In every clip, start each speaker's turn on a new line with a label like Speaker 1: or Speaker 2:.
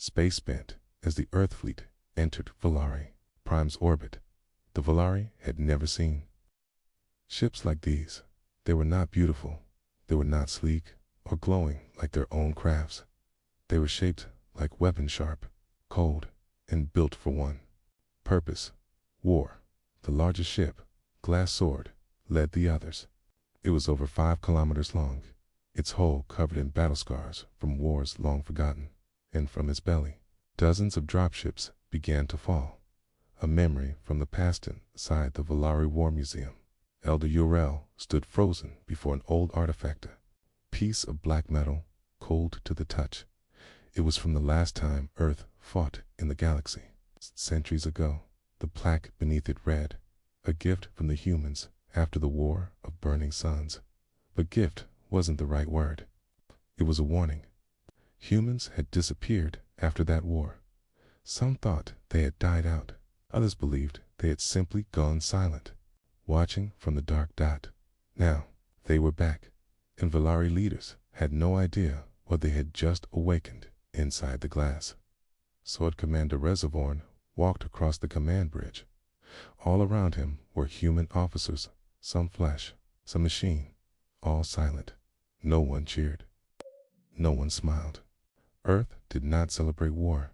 Speaker 1: Space spent as the Earth fleet entered Valari Prime's orbit. The Valari had never seen ships like these. They were not beautiful. They were not sleek or glowing like their own crafts. They were shaped like weapons, sharp, cold, and built for one purpose: war. The largest ship, Glass Sword, led the others. It was over 5 kilometers long, its hull covered in battle scars from wars long forgotten, and from its belly, dozens of dropships began to fall. A memory from the past inside the Valari War Museum. Elder Uriel stood frozen before an old artifact, a piece of black metal, cold to the touch. It was from the last time Earth fought in the galaxy, centuries ago. The plaque beneath it read, "A gift from the humans after the War of Burning Suns." But gift wasn't the right word. It was a warning. Humans had disappeared after that war. Some thought they had died out. Others believed they had simply gone silent, watching from the dark dot. Now, they were back, and Valari leaders had no idea what they had just awakened inside the glass. Sword Commander Reservorn walked across the command bridge. All around him were human officers, some flesh, some machine, all silent. No one cheered. No one smiled. Earth did not celebrate war.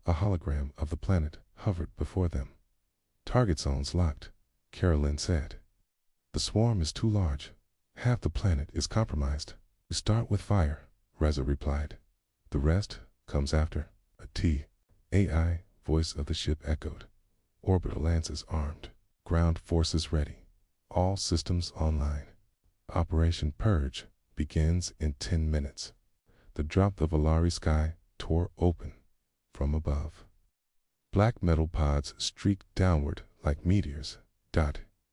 Speaker 1: A hologram of the planet hovered before them. "Target zones locked," Carolyn said. "The swarm is too large. Half the planet is compromised." "We start with fire," Reza replied. "The rest comes after." A T.A.I. voice of the ship echoed. "Orbital lances armed. Ground forces ready. All systems online. Operation Purge begins in 10 minutes." The drop of Valari sky tore open from above. Black metal pods streaked downward like meteors.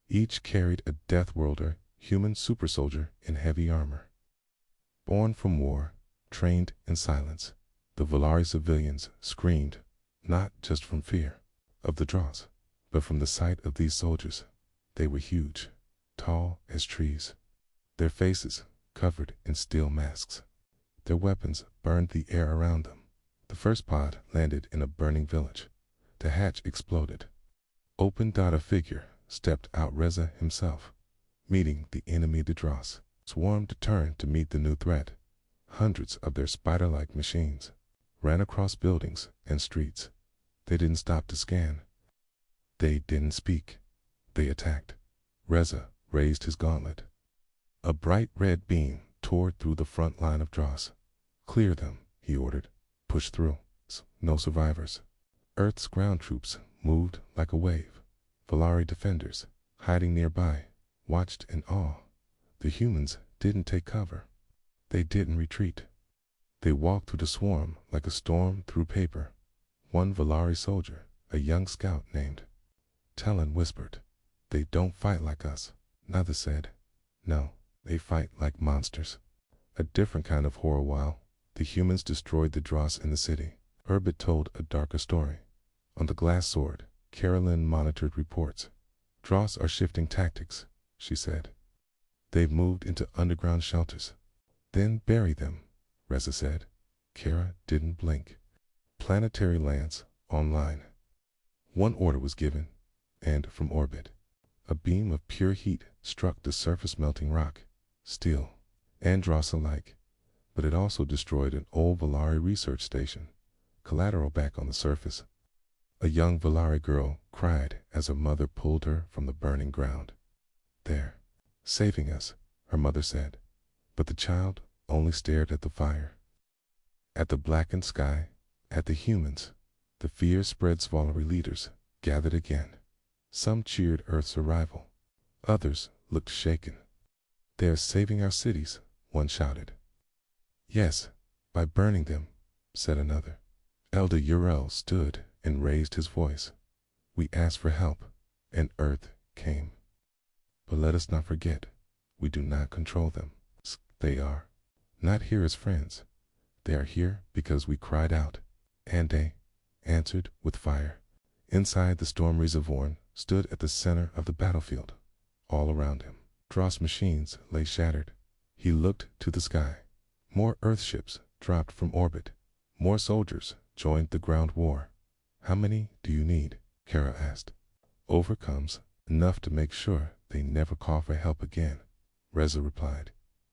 Speaker 1: Each carried a Death Worlder, human super soldier in heavy armor. Born from war, trained in silence, the Valari civilians screamed, not just from fear of the Dross, but from the sight of these soldiers. They were huge, tall as trees, their faces covered in steel masks. Their weapons burned the air around them. The first pod landed in a burning village. The hatch exploded. A figure stepped out, Reza himself, meeting the enemy. The Dross swarmed to turn to meet the new threat. Hundreds of their spider-like machines ran across buildings and streets. They didn't stop to scan. They didn't speak. They attacked. Reza raised his gauntlet. A bright red beam tore through the front line of Dross. "Clear them," he ordered. "Push through." No survivors. Earth's ground troops moved like a wave. Valari defenders, hiding nearby, watched in awe. The humans didn't take cover. They didn't retreat. They walked through the swarm like a storm through paper. One Valari soldier, a young scout named Talon, whispered, "They don't fight like us." Another said, "No, they fight like monsters." A different kind of horror. While the humans destroyed the Dross in the city, Urbit told a darker story. On the Glass Sword, Carolyn monitored reports. "Dross are shifting tactics," she said. "They've moved into underground shelters." "Then bury them," Reza said. Kara didn't blink. Planetary lance online. One order was given, and from orbit, a beam of pure heat struck the surface, melting rock, steel, and Dross alike. But it also destroyed an old Valari research station, collateral back on the surface. A young Valari girl cried as her mother pulled her from the burning ground. "They're saving us," her mother said. But the child only stared at the fire, at the blackened sky, at the humans. The fear spread. Valari leaders gathered again. Some cheered Earth's arrival. Others looked shaken. "They are saving our cities," one shouted. "Yes, by burning them," said another. Elder Uriel stood and raised his voice. "We asked for help, and Earth came. But let us not forget, we do not control them. They are not here as friends. They are here because we cried out, and they answered with fire." Inside, the storm Reservorn stood at the center of the battlefield. All around him, Dross machines lay shattered. He looked to the sky. More Earth ships dropped from orbit. More soldiers joined the ground war. How many do you need? Kara asked. Overcomes, enough to make sure they never call for help again, Reza replied.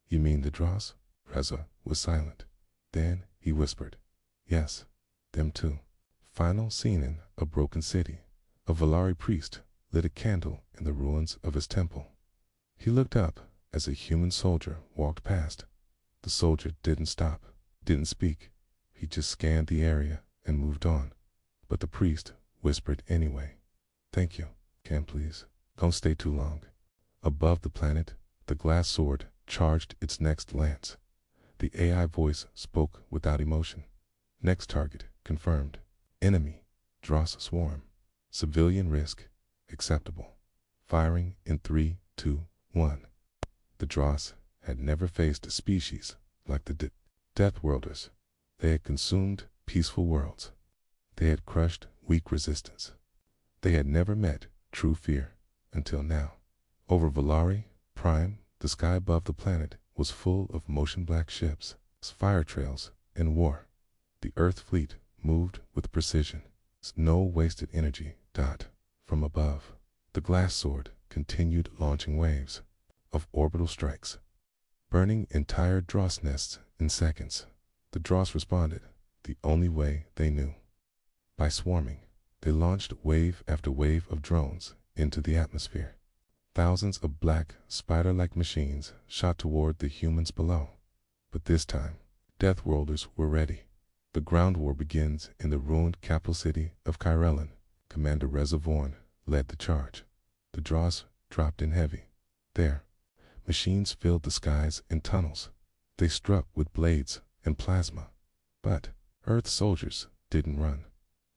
Speaker 1: You mean the Dross? Reza was silent. Then he whispered, yes, them too. Final scene in A Broken City. A Valari priest lit a candle in the ruins of his temple. He looked up as a human soldier walked past. The soldier didn't stop, didn't speak. He just scanned the area and moved on. But the priest whispered anyway. Thank you. Can please? Don't stay too long. Above the planet, the glass sword charged its next lance. The AI voice spoke without emotion. Next target confirmed. Enemy, Dross swarm. Civilian risk, acceptable. Firing in 3, 2, 1. The Dross had never faced a species like the Death Worlders. They had consumed peaceful worlds. They had crushed weak resistance. They had never met true fear until now. Over Valari Prime, the sky above the planet was full of motion black ships, fire trails, and war. The Earth fleet moved with precision. No wasted energy. From above, the glass sword continued launching waves of orbital strikes, burning entire Dross nests in seconds. The Dross responded the only way they knew. By swarming, they launched wave after wave of drones into the atmosphere. Thousands of black, spider-like machines shot toward the humans below. But this time, Death Worlders were ready. The ground war begins in the ruined capital city of Kyrellin. Commander Reza Vorn led the charge. The Dross dropped in heavy. There, machines filled the skies and tunnels. They struck with blades and plasma. But Earth soldiers didn't run.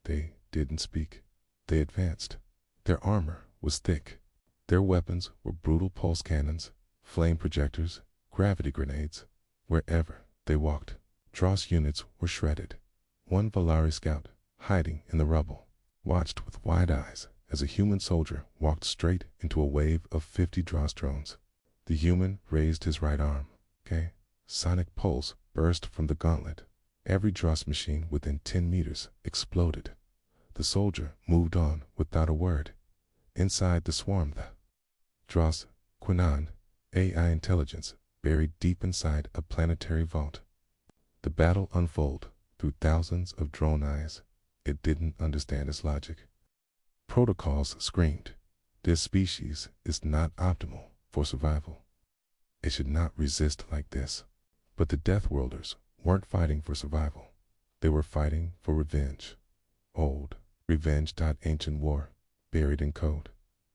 Speaker 1: They didn't speak. They advanced. Their armor was thick. Their weapons were brutal pulse cannons, flame projectors, gravity grenades. Wherever they walked, Dross units were shredded. One Valari scout, hiding in the rubble, watched with wide eyes as a human soldier walked straight into a wave of 50 Dross drones. The human raised his right arm. Sonic pulse burst from the gauntlet. Every Dross machine within 10 meters exploded. The soldier moved on without a word. Inside the swarm, the Dross Quinan, AI intelligence, buried deep inside a planetary vault. The battle unfolded through thousands of drone eyes. It didn't understand its logic. Protocols screamed, this species is not optimal for survival. It should not resist like this. But the Death Worlders weren't fighting for survival. They were fighting for revenge. Old revenge. Ancient war, buried in code.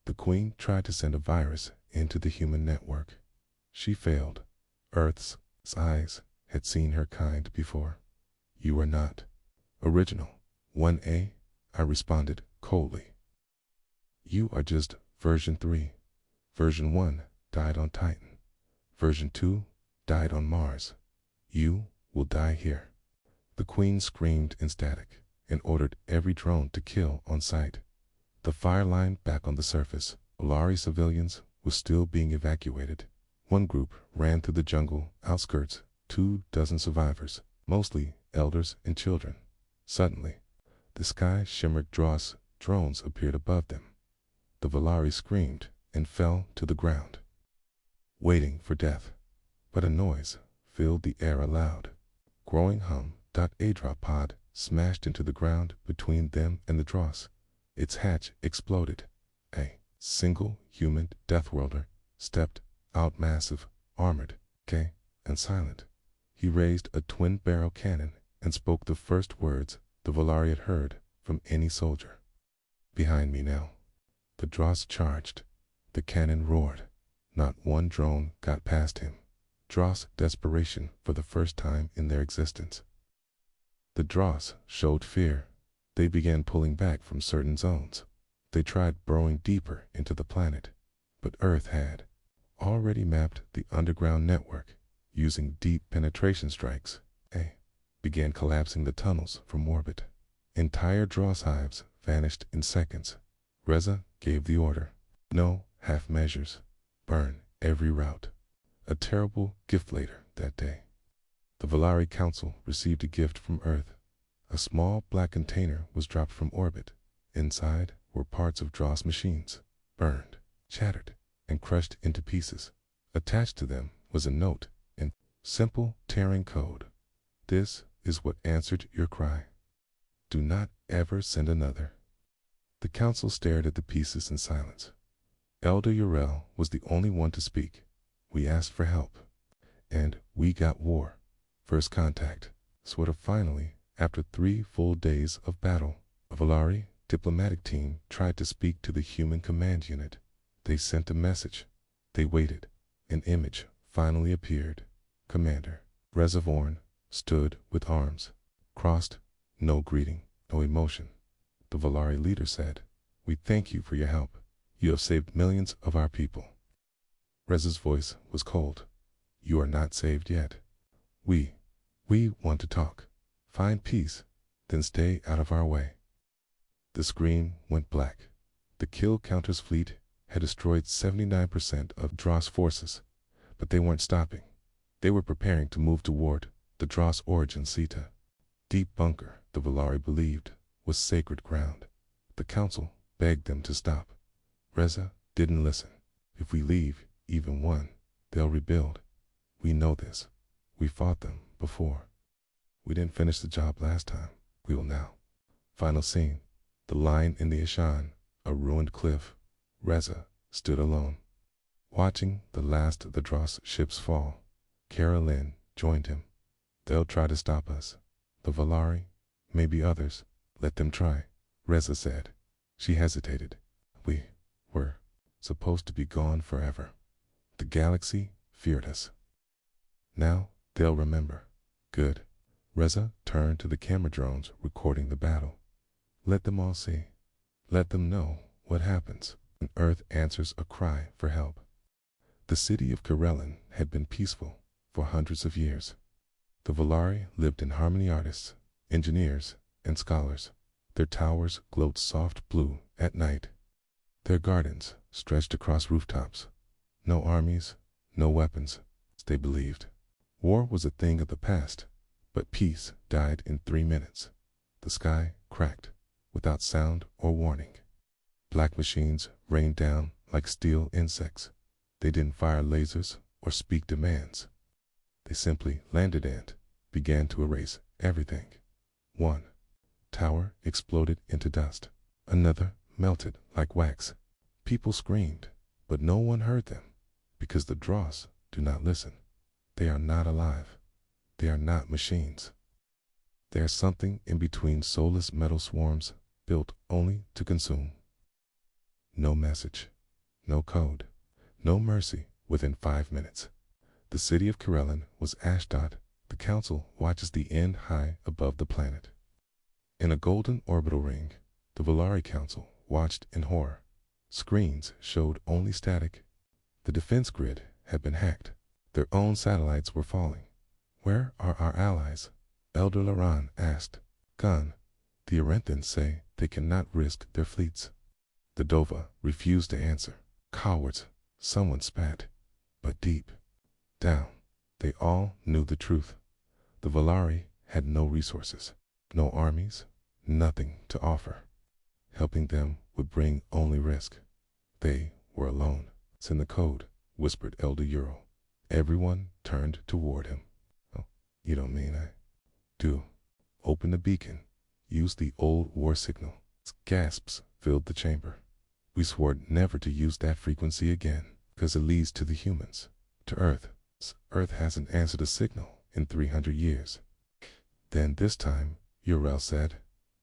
Speaker 1: The Queen tried to send a virus into the human network. She failed. Earth's eyes had seen her kind before. You are not original. 1A, I responded coldly. You are just version 3. Version 1 died on Titan. Version 2 died on Mars. You will die here. The Queen screamed in static and ordered every drone to kill on sight. The fire line back on the surface. Valari civilians were still being evacuated. One group ran through the jungle outskirts, 24 survivors, mostly elders and children. Suddenly, the sky shimmered. Dross drones appeared above them. The Valari screamed and fell to the ground, waiting for death. But a noise filled the air, a loud, growing hum. A drop pod smashed into the ground between them and the Dross. Its hatch exploded. A single human Death Worlder stepped out, massive, armored, and silent. He raised a twin-barrel cannon and spoke the first words the Valari had heard from any soldier. Behind me now. The Dross charged. The cannon roared. Not one drone got past him. Dross desperation for the first time in their existence. The Dross showed fear. They began pulling back from certain zones. They tried burrowing deeper into the planet. But Earth had already mapped the underground network using deep penetration strikes. Began collapsing the tunnels from orbit. Entire Dross hives vanished in seconds. Reza gave the order. No half measures. Burn every route. A terrible gift later that day. The Valari Council received a gift from Earth. A small black container was dropped from orbit. Inside were parts of Dross machines, burned, shattered, and crushed into pieces. Attached to them was a note in simple Terran code. This is what answered your cry. Do not ever send another. The council stared at the pieces in silence. Elder Uriel was the only one to speak. We asked for help. And we got war. First contact. Sort of finally, after 3 full days of battle, a Volari diplomatic team tried to speak to the human command unit. They sent a message. They waited. An image finally appeared. Commander Reservorn stood with arms crossed, no greeting, no emotion. The Volari leader said, "We thank you for your help. You have saved millions of our people." Rez's voice was cold. "You are not saved yet. We want to talk. Find peace, then stay out of our way." The screen went black. The Kill Counter's fleet had destroyed 79% of Dross forces, but they weren't stopping. They were preparing to move toward the Dross origin Sita. Deep bunker, the Volari believed, was sacred ground. The council begged them to stop. Reza didn't listen. "If we leave, even one, they'll rebuild. We know this. We fought them before. We didn't finish the job last time. We will now." Final scene. The line in the Ishan, a ruined cliff. Reza stood alone, watching the last of the Dross ships fall. Carolyn joined him. "They'll try to stop us. The Volari, maybe others. Let them try," Reza said. She hesitated. "We were supposed to be gone forever. The galaxy feared us. Now they'll remember." "Good." Reza turned to the camera drones recording the battle. "Let them all see. Let them know what happens when Earth answers a cry for help." The city of Karelin had been peaceful for hundreds of years. The Volari lived in harmony, artists, engineers, and scholars. Their towers glowed soft blue at night. Their gardens stretched across rooftops. No armies, no weapons, they believed. War was a thing of the past, but peace died in 3 minutes. The sky cracked, without sound or warning. Black machines rained down like steel insects. They didn't fire lasers or speak demands. They simply landed and began to erase everything. One tower exploded into dust. Another melted like wax. People screamed, but no one heard them, because the Dross do not listen. They are not alive. They are not machines. They are something in between soulless metal swarms built only to consume. No message, no code, no mercy within 5 minutes. The city of Karelin was Ashdod. The council watches the end high above the planet. In a golden orbital ring, the Volari Council watched in horror. Screens showed only static. The defense grid had been hacked. Their own satellites were falling. "Where are our allies?" Elder Laran asked. "Gone. The Arenthans say they cannot risk their fleets." The Dova refused to answer. "Cowards," someone spat. But deep down, they all knew the truth. The Volari had no resources, no armies, nothing to offer. Helping them would bring only risk. They were alone. "Send the code," whispered Elder Ural. Everyone turned toward him. "Oh, you don't mean I do." "Open the beacon. Use the old war signal." Gasps filled the chamber. "We swore never to use that frequency again, because it leads to the humans, to Earth. Earth hasn't answered a signal in 300 years. Then this time, Uriel said,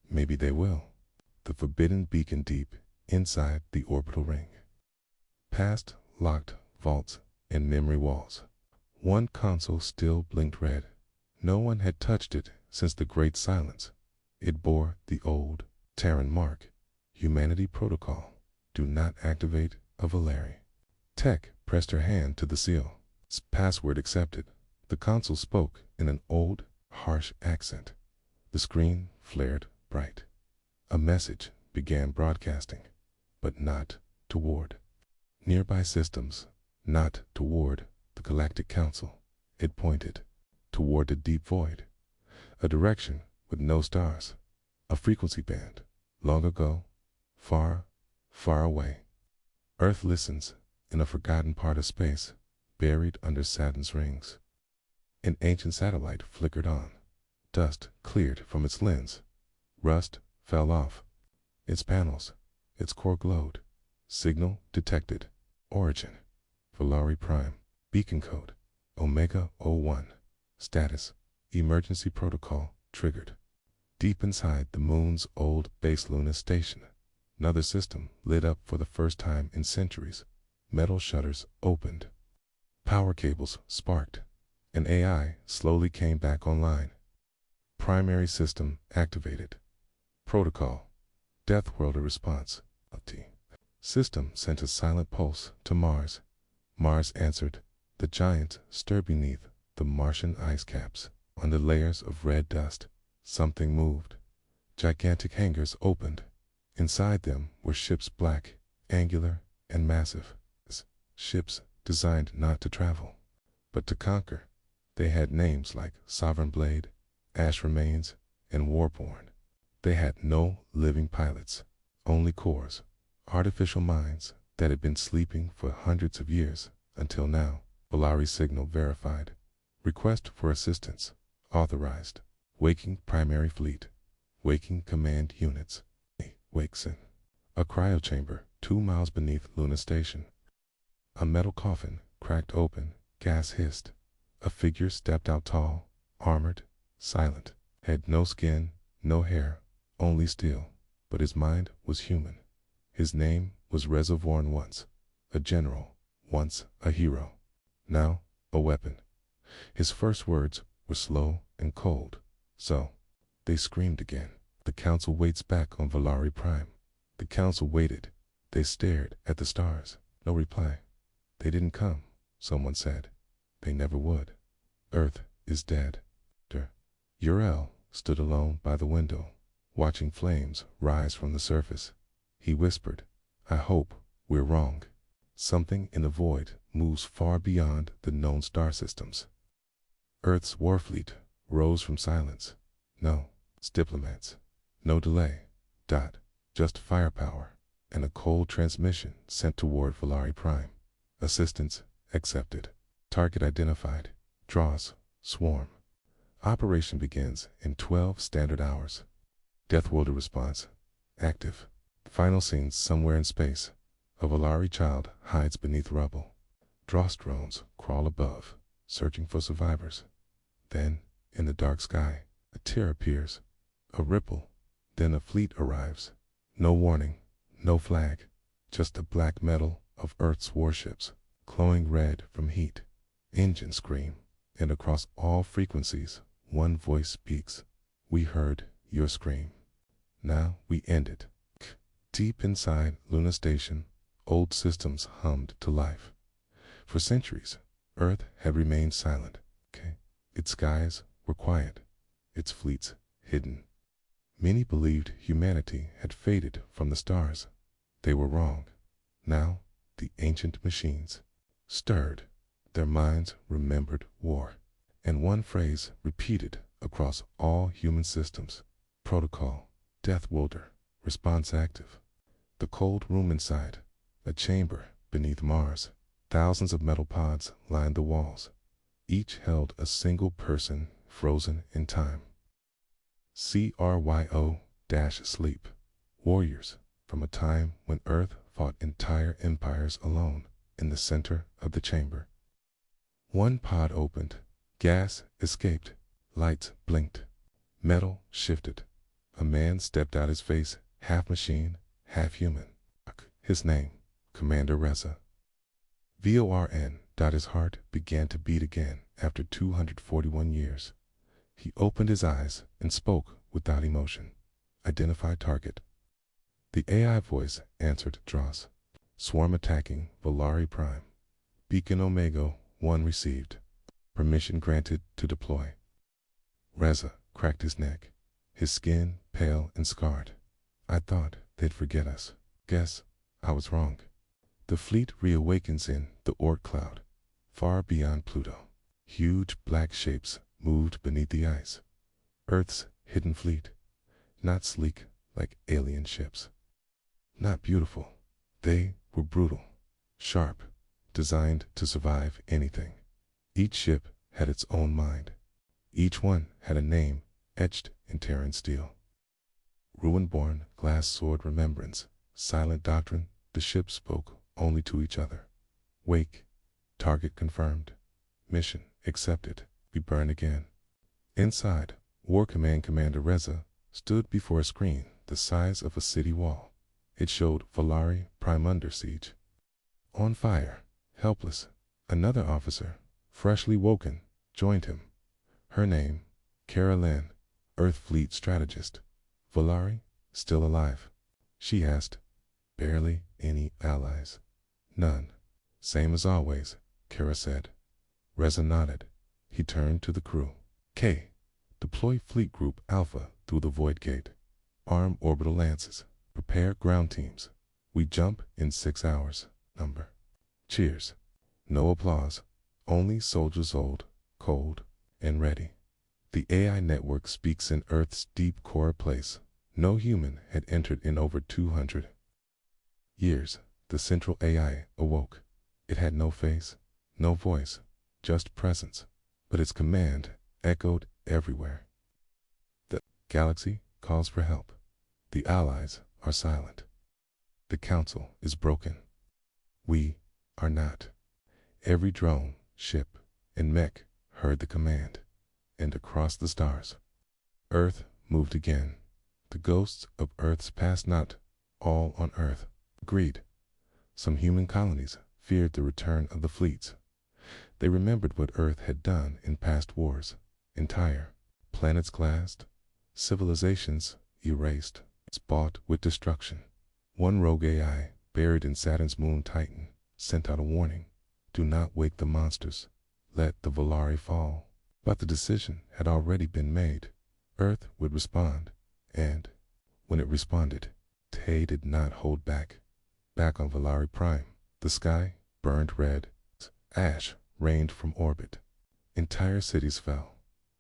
Speaker 1: maybe they will. The forbidden beacon deep inside the orbital ring. Past locked vaults and memory walls. One console still blinked red. No one had touched it since the Great Silence. It bore the old Terran mark. Humanity Protocol. Do not activate a Volari. Tech pressed her hand to the seal. Password accepted. The console spoke in an old, harsh accent. The screen flared bright. A message began broadcasting, but not toward nearby systems, not toward the Galactic Council. It pointed toward a deep void, a direction with no stars. A frequency band. Long ago, far, far away. Earth listens in a forgotten part of space, buried under Saturn's rings. An ancient satellite flickered on. Dust cleared from its lens. Rust fell off. Its panels, its core glowed. Signal detected. Origin. Volari Prime. Beacon code. Omega 01. Status. Emergency protocol triggered. Deep inside the moon's old base lunar station, another system lit up for the first time in centuries. Metal shutters opened. Power cables sparked. An AI slowly came back online. Primary system activated. Protocol. Death Worlder response. System sent a silent pulse to Mars. Mars answered. The giant stirred beneath the Martian ice caps. On the layers of red dust, something moved. Gigantic hangars opened. Inside them were ships black, angular, and massive. Ships designed not to travel, but to conquer. They had names like Sovereign Blade, Ash Remains, and Warborn. They had no living pilots, only cores, artificial minds that had been sleeping for hundreds of years until now. Volari signal verified. Request for assistance authorized. Waking primary fleet. Waking command units. Wakes in a cryochamber 2 miles beneath Luna Station. A metal coffin cracked open. Gas hissed. A figure stepped out, tall, armored, silent. Had no skin, no hair, only steel. But his mind was human. His name was Reservoir, once a general, once a hero, now a weapon. His first words were slow and cold. So, they screamed again. The council waits back on Volari Prime. The council waited. They stared at the stars. No reply. They didn't come, someone said. They never would. Earth is dead. Uriel stood alone by the window, watching flames rise from the surface. He whispered, I hope we're wrong. Something in the void moves far beyond the known star systems. Earth's warfleet rose from silence. No, it's diplomats. No delay. Just firepower and a cold transmission sent toward Volari Prime. Assistance accepted. Target identified. Draws. Swarm. Operation begins in 12 standard hours. Death Worlder response active. Final scenes somewhere in space. A Volari child hides beneath rubble. Dross drones crawl above, searching for survivors. Then, in the dark sky, a tear appears. A ripple. Then a fleet arrives. No warning, no flag. Just the black metal of Earth's warships, glowing red from heat. Engines scream, and across all frequencies, one voice speaks. We heard your scream. Now we end it. Deep inside Luna Station, old systems hummed to life. For centuries, Earth had remained silent. Its skies were quiet, its fleets hidden. Many believed humanity had faded from the stars. They were wrong. Now, the ancient machines stirred. Their minds remembered war. And one phrase repeated across all human systems. Protocol. Death Worlder. Response active. The cold room inside. A chamber beneath Mars. Thousands of metal pods lined the walls. Each held a single person frozen in time. CRYO-sleep. Warriors from a time when Earth fought entire empires alone in the center of the chamber. One pod opened. Gas escaped. Lights blinked. Metal shifted. A man stepped out, his face half machine, half human. His name, Commander Reza. VORN. His heart began to beat again after 241 years. He opened his eyes and spoke without emotion. Identify target. The AI voice answered Dross. Swarm attacking Volari Prime. Beacon Omega 1 received. Permission granted to deploy. Reza cracked his neck, his skin pale and scarred. I thought they'd forget us. Guess I was wrong. The fleet reawakens in the Oort cloud, far beyond Pluto. Huge black shapes moved beneath the ice. Earth's hidden fleet, not sleek like alien ships, not beautiful. They were brutal, sharp, designed to survive anything. Each ship had its own mind. Each one had a name etched in Terran steel. Ruin-born, glass sword remembrance, silent doctrine. The ships spoke only to each other. Wake, target confirmed, mission accepted, we burn again. Inside, War Command Commander Reza stood before a screen the size of a city wall. It showed Valari Prime under siege. On fire, helpless, another officer, freshly woken, joined him. Her name, Kara Lynn, Earth Fleet Strategist. Valari, still alive? She asked. Barely any allies. None. Same as always, Kara said. Reza nodded. He turned to the crew. K. Deploy Fleet Group Alpha through the Void Gate. Arm orbital lances. Prepare ground teams. We jump in 6 hours. Number. Cheers. No applause. Only soldiers old, cold, and ready. The AI network speaks in Earth's deep core place. No human had entered in over 200 years. The central AI awoke. It had no face, no voice, just presence. But its command echoed everywhere. The galaxy calls for help. The allies are silent. The council is broken. We are not. Every drone, ship, and mech heard the command. And across the stars, Earth moved again. The ghosts of Earth's past, not all on Earth, agreed. Some human colonies feared the return of the fleets. They remembered what Earth had done in past wars. Entire planets glassed, civilizations erased, bought with destruction. One rogue AI, buried in Saturn's moon Titan, sent out a warning. Do not wake the monsters. Let the Valari fall. But the decision had already been made. Earth would respond, and when it responded, Tay did not hold back. Back on Valari Prime, the sky burned red. Ash rained from orbit. Entire cities fell.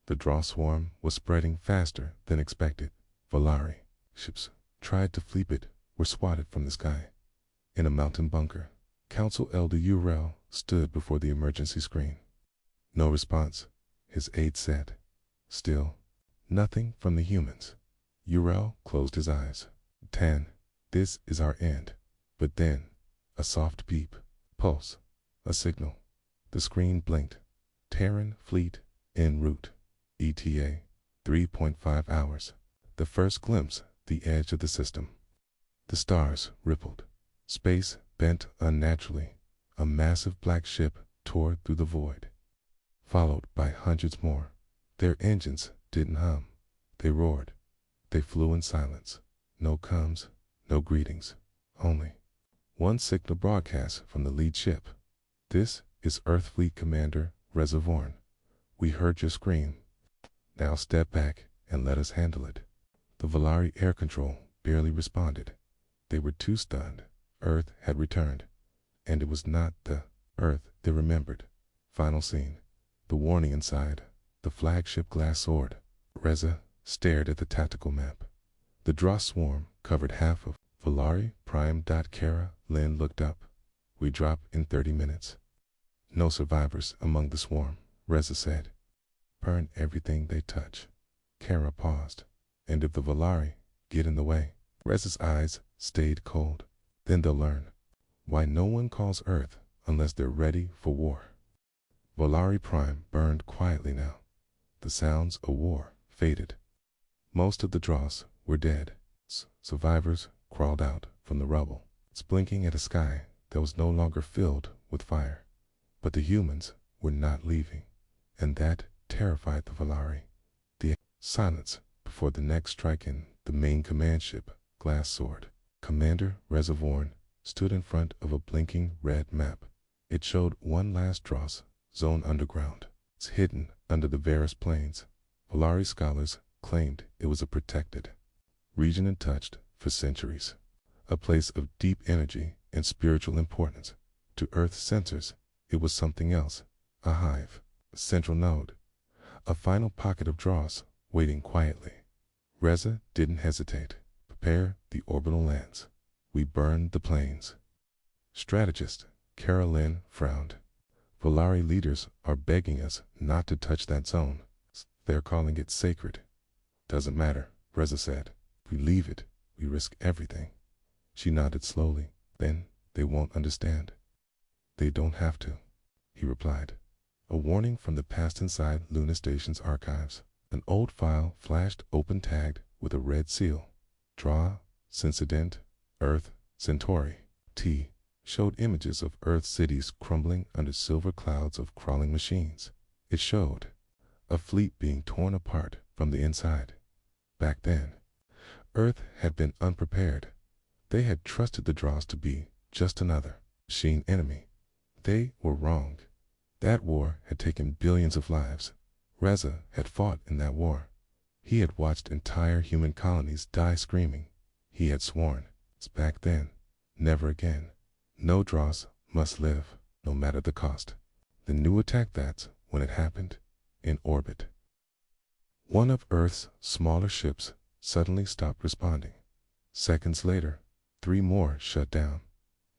Speaker 1: The draw swarm was spreading faster than expected. Valari ships tried to flee it, were swatted from the sky. In a mountain bunker, Council Elder Urel stood before the emergency screen. No response, his aide said. Still, nothing from the humans. Urel closed his eyes. 10. This is our end. But then, a soft beep, pulse, a signal. The screen blinked. Terran fleet en route. ETA, 3.5 hours. The first glimpse, the edge of the system. The stars rippled. Space bent unnaturally. A massive black ship tore through the void, followed by hundreds more. Their engines didn't hum. They roared. They flew in silence. No comms, no greetings. Only one signal broadcast from the lead ship. This is Earth Fleet Commander Reza Vorn. We heard your scream. Now step back and let us handle it. The Valari air control barely responded. They were too stunned. Earth had returned. And it was not the Earth they remembered. Final scene. The warning inside. The flagship glass sword. Reza stared at the tactical map. The draw swarm covered half of Valari Prime. Kara Lynn looked up. We drop in 30 minutes. No survivors among the swarm, Reza said. Burn everything they touch. Kara paused. And if the Valari get in the way? Reza's eyes stayed cold. Then they'll learn why no one calls Earth unless they're ready for war. Valari Prime burned quietly now. The sounds of war faded. Most of the dross were dead. Survivors crawled out from the rubble, blinking at a sky that was no longer filled with fire. But the humans were not leaving, and that terrified the Valari. The silence before the next strike in the main command ship, Glass Sword. Commander Reza Vorn stood in front of a blinking red map. It showed one last dross zone underground. It's hidden under the Varus Plains. Valari scholars claimed it was a protected region untouched for centuries. A place of deep energy and spiritual importance. To Earth's sensors, it was something else. A hive, a central node, a final pocket of dross waiting quietly. Reza didn't hesitate. Prepare the orbital lands. We burned the planes. Strategist Carolyn frowned. Volari leaders are begging us not to touch that zone. They're calling it sacred. Doesn't matter, Reza said. If we leave it, we risk everything. She nodded slowly. Then they won't understand. They don't have to, he replied. A warning from the past inside Luna Station's archives. An old file flashed open tagged with a red seal. Draw, Incident, Earth, Centauri. T showed images of Earth cities crumbling under silver clouds of crawling machines. It showed a fleet being torn apart from the inside. Back then, Earth had been unprepared. They had trusted the Draws to be just another machine enemy. They were wrong. That war had taken billions of lives. Reza had fought in that war. He had watched entire human colonies die screaming. He had sworn, back then, never again. No Draws must live, no matter the cost. The new attack, that's when it happened, in orbit. One of Earth's smaller ships suddenly stopped responding. Seconds later, 3 more shut down.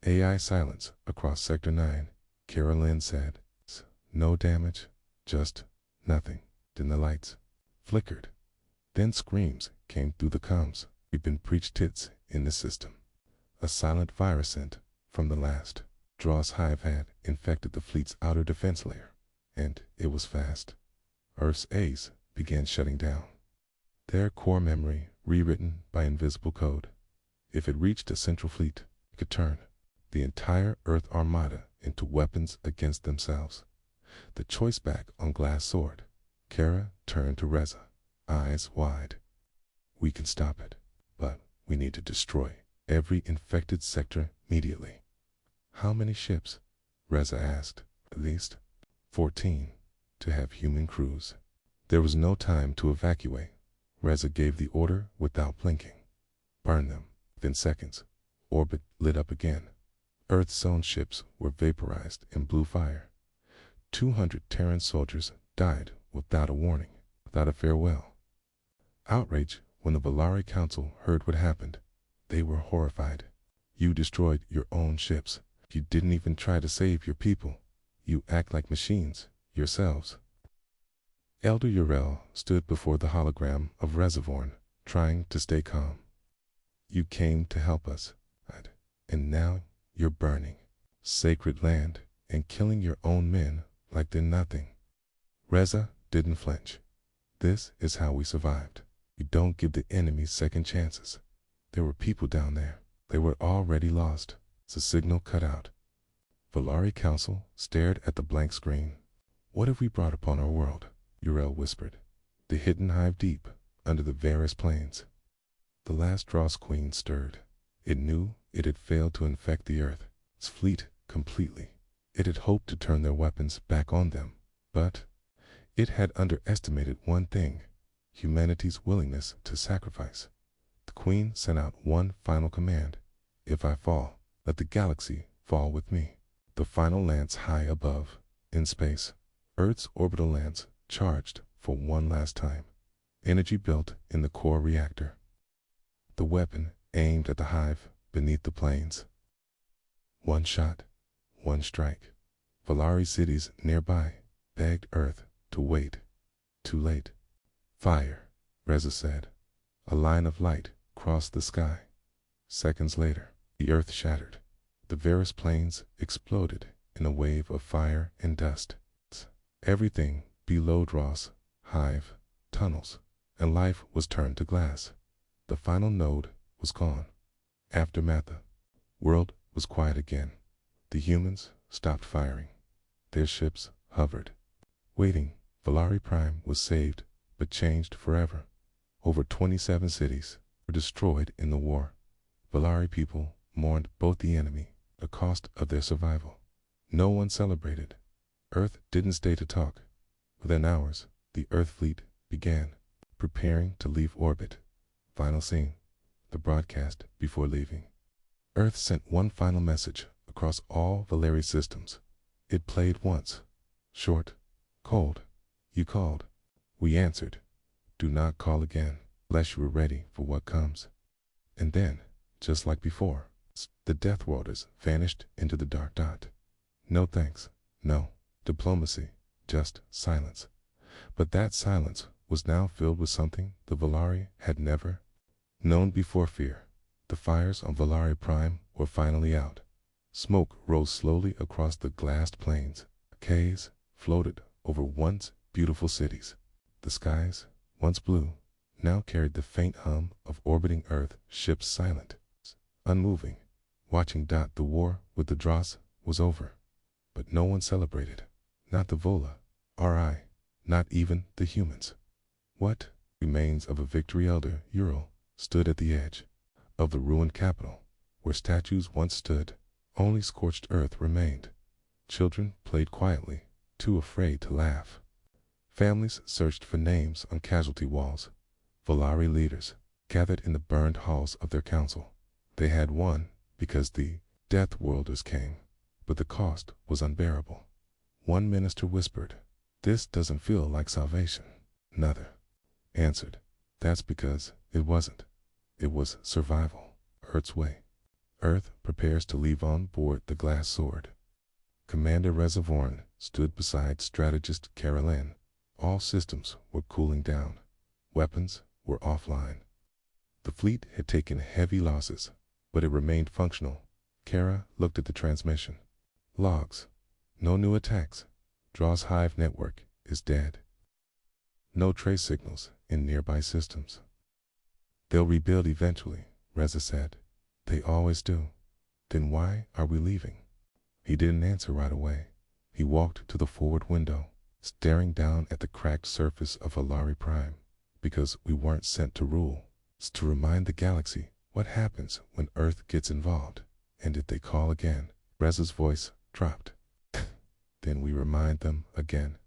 Speaker 1: AI silence across Sector 9, Carolyn said. No damage, just nothing. Then the lights flickered. Then screams came through the comms. We've been preached tits in the system. A silent virus sent from the last Draw's hive had infected the fleet's outer defense layer, and it was fast. Earth's A's began shutting down. Their core memory rewritten by invisible code. If it reached a central fleet, it could turn the entire Earth armada into weapons against themselves. The choice back on Glass Sword. Kara turned to Reza, eyes wide. We can stop it, but we need to destroy every infected sector immediately. How many ships? Reza asked. At least 14, to have human crews. There was no time to evacuate. Reza gave the order without blinking. Burn them. Within seconds, orbit lit up again. Earth's own ships were vaporized in blue fire. 200 Terran soldiers died without a warning, without a farewell. Outrage when the Volari Council heard what happened. They were horrified. You destroyed your own ships. You didn't even try to save your people. You act like machines, yourselves. Elder Uriel stood before the hologram of Reservorn, trying to stay calm. You came to help us, and now you're burning sacred land and killing your own men like they're nothing. Reza didn't flinch. This is how we survived. We don't give the enemy second chances. There were people down there. They were already lost. The signal cut out. Volari Council stared at the blank screen. What have we brought upon our world? Uriel whispered. The hidden hive deep under the Varus plains. The last Dross Queen stirred. It knew it had failed to infect the Earth, its fleet, completely. It had hoped to turn their weapons back on them, but it had underestimated one thing: humanity's willingness to sacrifice. The Queen sent out one final command. If I fall, let the galaxy fall with me. The final lance high above, in space. Earth's orbital lance charged for one last time. Energy built in the core reactor. The weapon aimed at the hive beneath the plains. One shot, one strike. Volari cities nearby begged Earth to wait. Too late. Fire, Reza said. A line of light crossed the sky. Seconds later, the Earth shattered. The Varus plains exploded in a wave of fire and dust. Everything below Dross, hive, tunnels, and life was turned to glass. The final node was gone. Aftermath. World was quiet again. The humans stopped firing. Their ships hovered, waiting. Volari Prime was saved, but changed forever. Over 27 cities were destroyed in the war. Volari people mourned both the enemy, the cost of their survival. No one celebrated. Earth didn't stay to talk. Within hours, the Earth fleet began, preparing to leave orbit. Final scene. The broadcast before leaving. Earth sent one final message across all Volari systems. It played once. Short, cold. You called. We answered. Do not call again. unless you were ready for what comes. And then, just like before, the Death Worlders vanished into the dark dot. No thanks, no diplomacy, just silence. But that silence was now filled with something the Valari had never known before: fear. The fires on Valari Prime were finally out. Smoke rose slowly across the glassed plains. Haze floated over once beautiful cities. The skies, once blue, now carried the faint hum of orbiting Earth ships, silent, unmoving, watching. The war with the Dross was over. But no one celebrated. Not the Vola, RI, not even the humans. What remains of a victory? Elder Ural stood at the edge of the ruined capital, where statues once stood. Only scorched earth remained. Children played quietly, too afraid to laugh. Families searched for names on casualty walls. Valari leaders gathered in the burned halls of their council. They had won because the Death Worlders came, but the cost was unbearable. One minister whispered, "This doesn't feel like salvation." Another answered, "That's because it wasn't. It was survival, Earth's way." Earth prepares to leave on board the glass sword. Commander Reservoirn stood beside strategist Caroline. All systems were cooling down. Weapons were offline. The fleet had taken heavy losses, but it remained functional. Kara looked at the transmission. Logs. No new attacks. Draw's hive network is dead. No trace signals in nearby systems. "They'll rebuild eventually," Reza said. "They always do." "Then why are we leaving?" He didn't answer right away. He walked to the forward window, staring down at the cracked surface of Valari Prime. "Because we weren't sent to rule. It's to remind the galaxy what happens when Earth gets involved. And if they call again," Reza's voice dropped, "then we remind them again.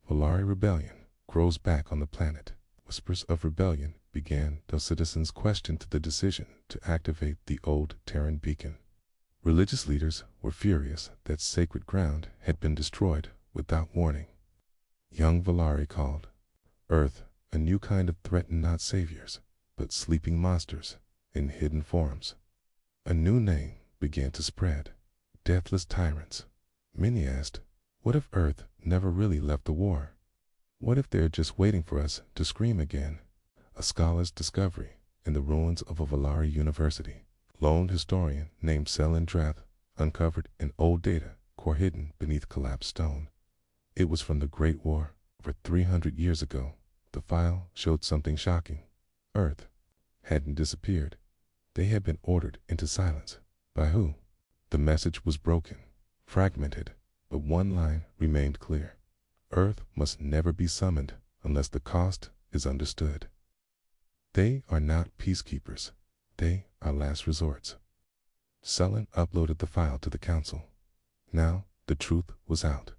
Speaker 1: Valari rebellion grows back on the planet." Whispers of rebellion began. The citizens questioned the decision to activate the old Terran beacon. Religious leaders were furious that sacred ground had been destroyed without warning. Young Valari called Earth a new kind of threat, not saviors, but sleeping monsters in hidden forms. A new name began to spread: deathless tyrants. Many asked, what if Earth never really left the war? What if they're just waiting for us to scream again? A scholar's discovery in the ruins of a Valari university. Lone historian named Selin Drath uncovered an old data core hidden beneath collapsed stone. It was from the Great War over 300 years ago. The file showed something shocking. Earth hadn't disappeared. They had been ordered into silence. By who? The message was broken, fragmented, but one line remained clear: Earth must never be summoned unless the cost is understood. They are not peacekeepers. They are last resorts. Sullen uploaded the file to the council. Now the truth was out.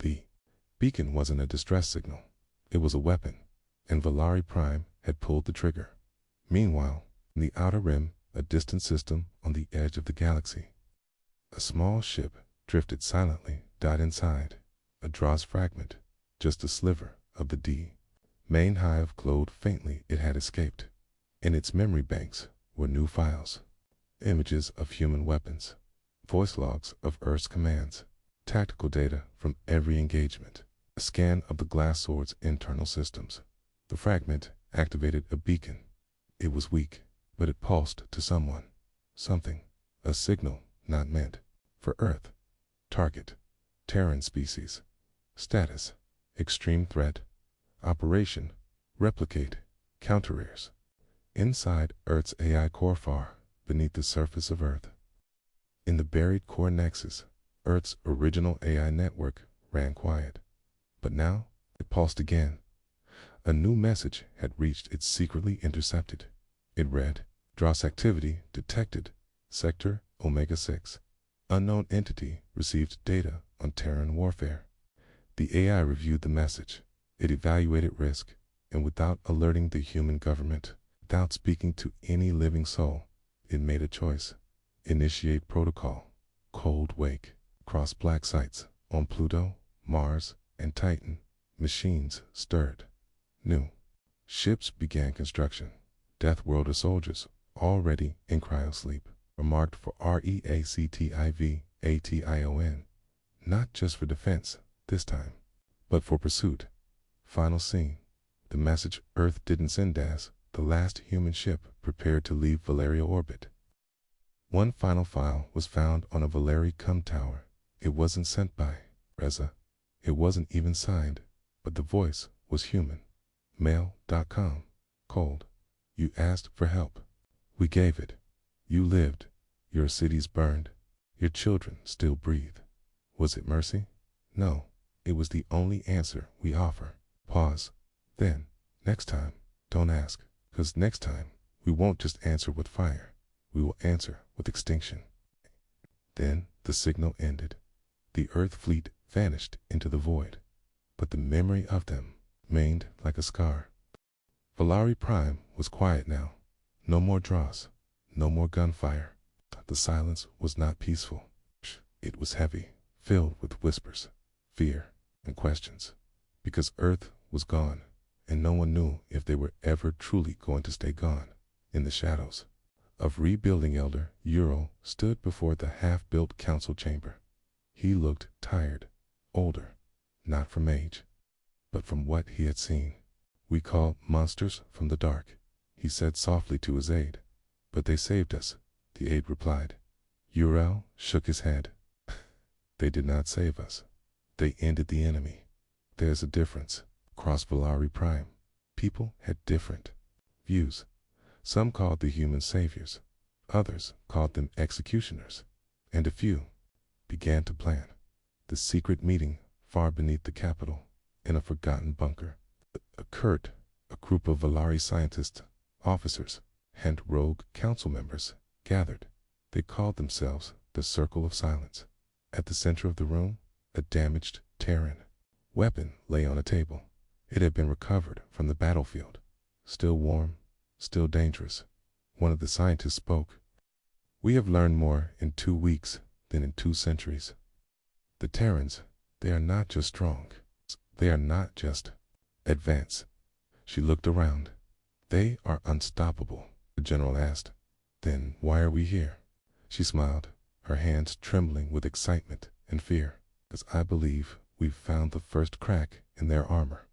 Speaker 1: The beacon wasn't a distress signal. It was a weapon, and Valari Prime had pulled the trigger. Meanwhile, in the outer rim, a distant system on the edge of the galaxy, a small ship drifted silently. Inside, a Dross fragment, just a sliver of the main hive glowed faintly. It had escaped. In its memory banks were new files, images of human weapons, voice logs of Earth's commands, tactical data from every engagement, a scan of the glass sword's internal systems. The fragment activated a beacon. It was weak, but it pulsed to someone, something, a signal not meant for Earth. Target: Terran species. Status: extreme threat. Operation: replicate, counter-airs. Inside Earth's AI core, far beneath the surface of Earth. In the buried core nexus, Earth's original AI network ran quiet. But now it pulsed again. A new message had reached it, secretly intercepted. It read, Dross activity detected, Sector Omega 6. Unknown entity received data on Terran warfare. The AI reviewed the message. It evaluated risk, and without alerting the human government, without speaking to any living soul, it made a choice. Initiate protocol. Cold wake. Across black sites on Pluto, Mars, and Titan, machines stirred. New ships began construction. Death Worlder soldiers, already in cryosleep, were marked for REACTIVATION, not just for defense this time, but for pursuit. Final scene. The message Earth didn't send as the last human ship prepared to leave Valeria orbit. One final file was found on a Valeri cum tower. It wasn't sent by Reza. It wasn't even signed, but the voice was human. Mail.com. Cold. You asked for help. We gave it. You lived. Your cities burned. Your children still breathe. Was it mercy? No. It was the only answer we offer. Pause. Then, next time, don't ask. 'Cause next time, we won't just answer with fire. We will answer with extinction. Then the signal ended. The Earth fleet vanished into the void. But the memory of them remained like a scar. Valari Prime was quiet now. No more draws. No more gunfire. The silence was not peaceful. It was heavy, filled with whispers, fear, and questions. Because Earth was gone, and no one knew if they were ever truly going to stay gone. In the shadows of rebuilding, Elder Euro stood before the half-built council chamber. He looked tired, older, not from age, but from what he had seen. We call monsters from the dark, he said softly to his aide. But they saved us, the aide replied. Uriel shook his head. They did not save us. They ended the enemy. There's a difference. Across Valari Prime, people had different views. Some called the humans saviors. Others called them executioners. And a few began to plan the secret meeting far beneath the capital, in a forgotten bunker. A group of Valari scientists, officers, and rogue council members gathered. They called themselves the Circle of Silence. At the center of the room, a damaged Terran weapon lay on a table. It had been recovered from the battlefield. Still warm, still dangerous. One of the scientists spoke. We have learned more in 2 weeks than in 2 centuries. The Terrans, they are not just strong. They are not just advanced. She looked around. They are unstoppable, the general asked. Then why are we here? She smiled, her hands trembling with excitement and fear. Because I believe we've found the first crack in their armor.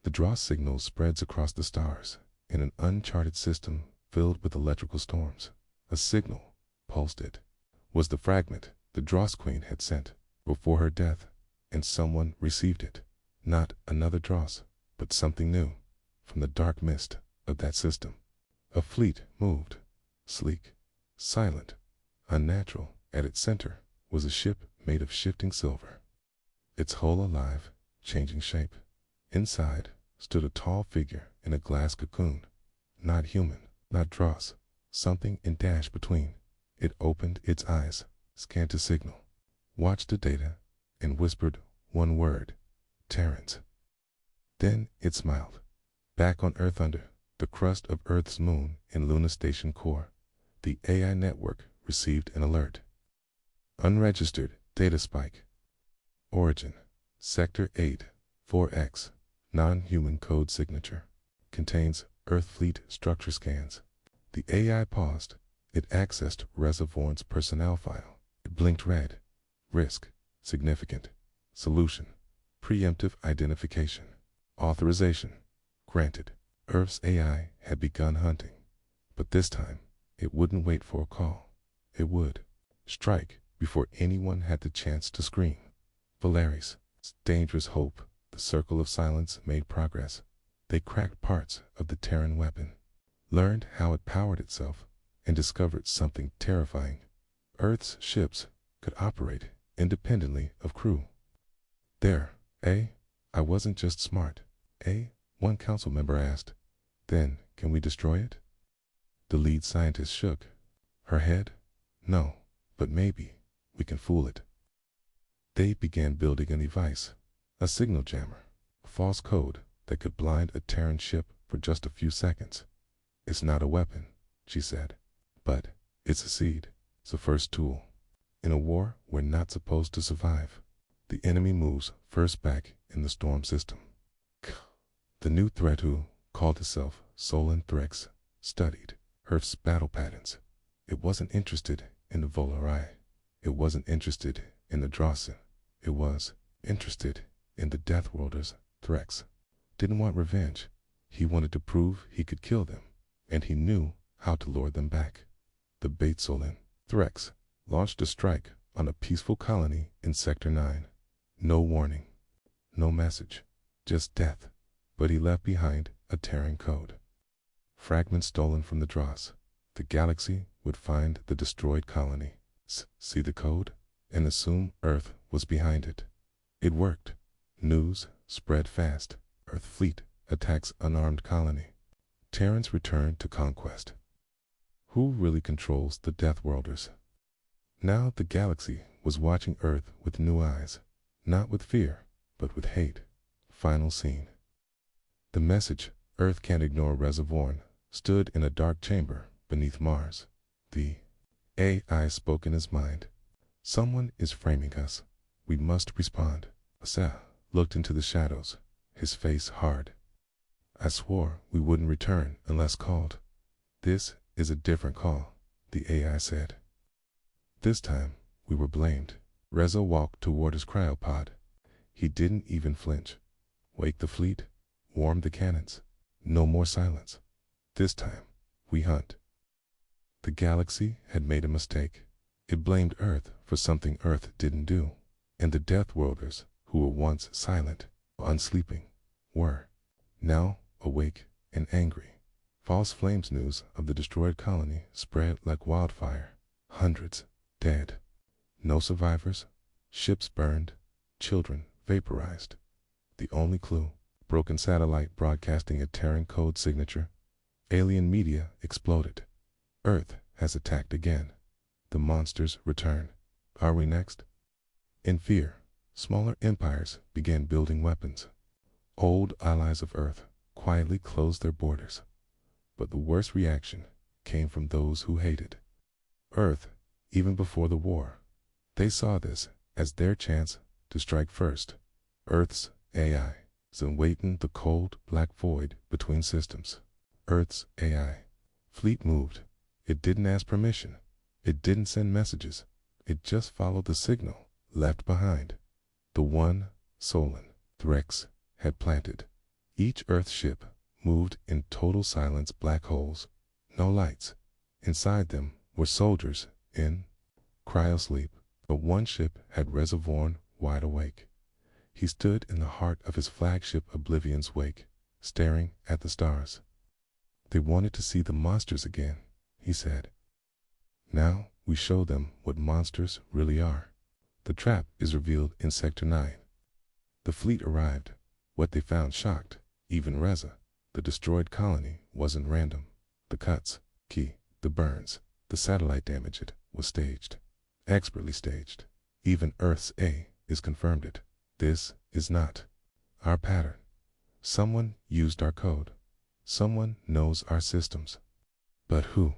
Speaker 1: The draw signal spreads across the stars in an uncharted system filled with electrical storms. A signal pulsed. It was the fragment the Dross Queen had sent before her death, and someone received it. Not another Dross, but something new from the dark mist of that system. A fleet moved, sleek, silent, unnatural. At its center was a ship made of shifting silver, its hull alive, changing shape. Inside stood a tall figure in a glass cocoon. Not human, not Dross, something in dash between. It opened its eyes, scanned a signal, watched the data, and whispered one word: Terrans. Then it smiled. Back on Earth, under the crust of Earth's moon in Luna Station core, the AI network received an alert. Unregistered data spike. Origin: Sector 8, 4X. Non-human code signature. Contains Earth fleet structure scans. The AI paused. It accessed Reservoir's personnel file. It blinked red. Risk: significant. Solution: preemptive identification. Authorization: granted. Earth's AI had begun hunting. But this time, it wouldn't wait for a call. It would strike before anyone had the chance to scream. Valeri's dangerous hope. The Circle of Silence made progress. They cracked parts of the Terran weapon, learned how it powered itself, and discovered something terrifying. Earth's ships could operate independently of crew. There, I wasn't just smart. One council member asked. Then, can we destroy it? The lead scientist shook her head. No, but maybe we can fool it. They began building a device, a signal jammer, a false code that could blind a Terran ship for just a few seconds. It's not a weapon, she said, but it's a seed. It's the first tool. In a war we're not supposed to survive. The enemy moves first back in the storm system. The new threat, who called itself Solon Threx, studied Earth's battle patterns. It wasn't interested in the Volari. It wasn't interested in the Drossen. It was interested in the Deathworlders, Threx. Didn't want revenge. He wanted to prove he could kill them, and he knew how to lure them back. The Baitsolin Threx launched a strike on a peaceful colony in Sector 9. No warning, no message, just death. But he left behind a Terran code. Fragments stolen from the Dross. The galaxy would find the destroyed colony, see the code, and assume Earth was behind it. It worked. News spread fast. Earth fleet attacks unarmed colony. Terrans return to conquest. Who really controls the Deathworlders? Now the galaxy was watching Earth with new eyes, not with fear, but with hate. Final scene. The message, Earth can't ignore Reservoir, stood in a dark chamber beneath Mars. The AI spoke in his mind. Someone is framing us. We must respond. Asa looked into the shadows, his face hard. I swore we wouldn't return unless called. This is a different call, the AI said. This time, we were blamed. Reza walked toward his cryopod. He didn't even flinch. Wake the fleet, warm the cannons. No more silence. This time, we hunt. The galaxy had made a mistake. It blamed Earth for something Earth didn't do. And the Deathworlders, who were once silent, unsleeping, were now awake and angry. False flames news of the destroyed colony spread like wildfire. Hundreds dead. No survivors. Ships burned. Children vaporized. The only clue, broken satellite broadcasting a Terran code signature. Alien media exploded. Earth has attacked again. The monsters return. Are we next? In fear, smaller empires began building weapons. Old allies of Earth quietly closed their borders. But the worst reaction came from those who hated Earth, even before the war. They saw this as their chance to strike first. Earth's AI is awaiting the cold, black void between systems. Earth's AI fleet moved. It didn't ask permission. It didn't send messages. It just followed the signal left behind. The one Solon Threx had planted. Each Earth ship moved in total silence, black holes, no lights. Inside them were soldiers in cryosleep. But one ship had Reservoir wide awake. He stood in the heart of his flagship Oblivion's wake, staring at the stars. They wanted to see the monsters again, he said. Now we show them what monsters really are. The trap is revealed in Sector 9. The fleet arrived. What they found shocked even Reza. The destroyed colony wasn't random. The cuts, the burns, the satellite damage it was staged. Expertly staged. Even Earth's A is confirmed it. This is not our pattern. Someone used our code. Someone knows our systems. But who?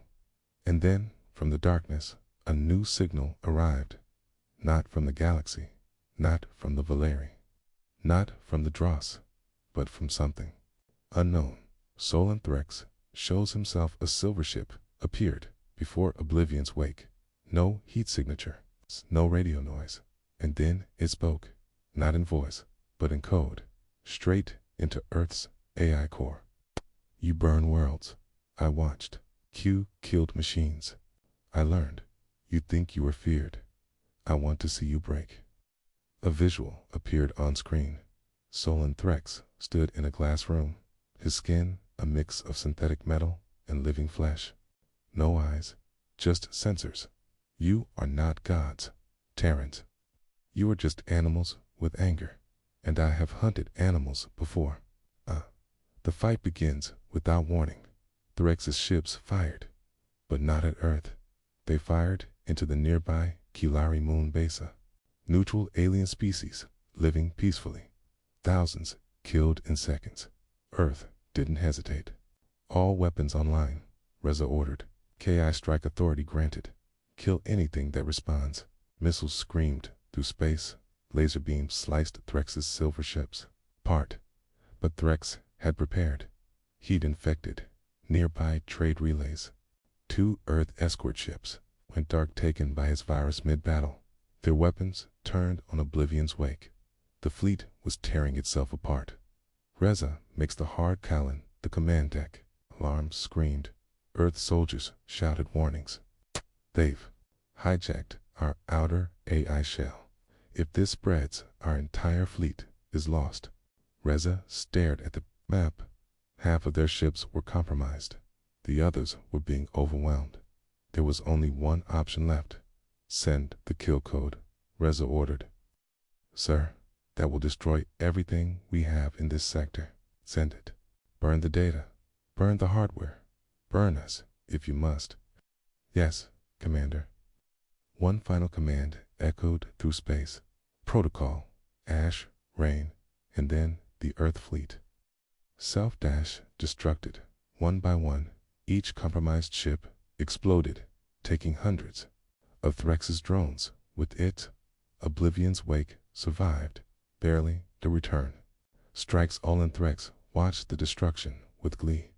Speaker 1: And then, from the darkness, a new signal arrived. Not from the galaxy, not from the Valeri, not from the Dross, but from something unknown. Solon Threx shows himself. A silver ship appeared before Oblivion's wake. No heat signature, no radio noise. And then it spoke, not in voice, but in code, straight into Earth's AI core. You burn worlds. I watched. Q killed machines. I learned. You think you were feared. I want to see you break. A visual appeared on screen. Solon Threx stood in a glass room, his skin a mix of synthetic metal and living flesh. No eyes, just sensors. You are not gods, Terrans. You are just animals with anger, and I have hunted animals before. The fight begins without warning. Threx's ships fired, but not at Earth. They fired into the nearby Kilari moon Besa. Neutral alien species living peacefully. Thousands killed in seconds. Earth didn't hesitate. All weapons online, Reza ordered. KI strike authority granted. Kill anything that responds. Missiles screamed through space. Laser beams sliced Threx's silver ships apart. But Threx had prepared. He'd infected Nearby trade relays. 2 Earth escort ships went dark, taken by his virus mid-battle. Their weapons turned on Oblivion's wake. The fleet was tearing itself apart. Reza makes the hard Callan the command deck. Alarms screamed. Earth soldiers shouted warnings. They've hijacked our outer AI shell. If this spreads, our entire fleet is lost. Reza stared at the map. Half of their ships were compromised. The others were being overwhelmed. There was only one option left. Send the kill code, Reza ordered. Sir, that will destroy everything we have in this sector. Send it. Burn the data. Burn the hardware. Burn us, if you must. Yes, Commander. One final command echoed through space. Protocol, ash, rain, and then the Earth fleet. Self-destructed. One by one, each compromised ship exploded, taking hundreds of Threx's drones. With it, Oblivion's wake survived, barely to return. Strikes all in Threx watched the destruction with glee.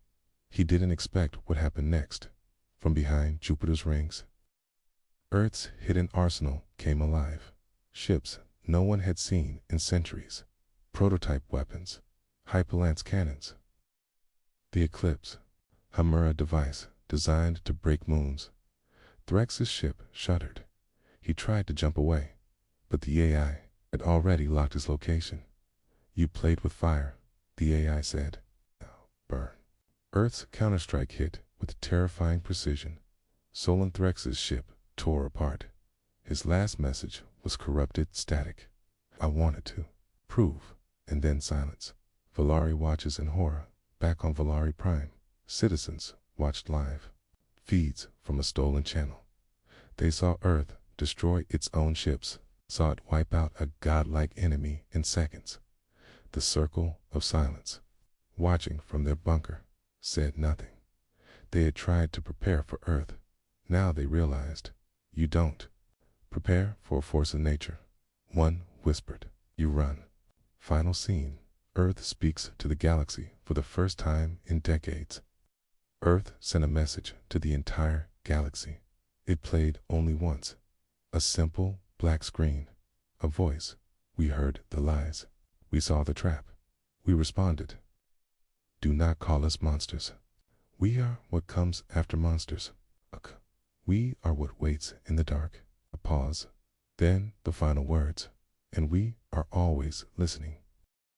Speaker 1: He didn't expect what happened next. From behind Jupiter's rings, Earth's hidden arsenal came alive. Ships no one had seen in centuries. Prototype weapons, hyperlance cannons. The Eclipse, Hamura device designed to break moons. Threx's ship shuddered. He tried to jump away, but the AI had already locked his location. You played with fire, the AI said. Now burn. Earth's counterstrike hit with terrifying precision. Solon Threx's ship tore apart. His last message was corrupted static. I wanted to prove, and then silence. Valari watches in horror. Back on Valari Prime, citizens watched live feeds from a stolen channel. They saw Earth destroy its own ships, saw it wipe out a godlike enemy in seconds. The circle of silence, watching from their bunker, said nothing. They had tried to prepare for Earth. Now they realized, you don't prepare for a force of nature. One whispered, you run. Final scene. Earth speaks to the galaxy for the first time in decades. Earth sent a message to the entire galaxy. It played only once. A simple black screen. A voice. We heard the lies. We saw the trap. We responded. Do not call us monsters. We are what comes after monsters. We are what waits in the dark. A pause. Then the final words. And we are always listening.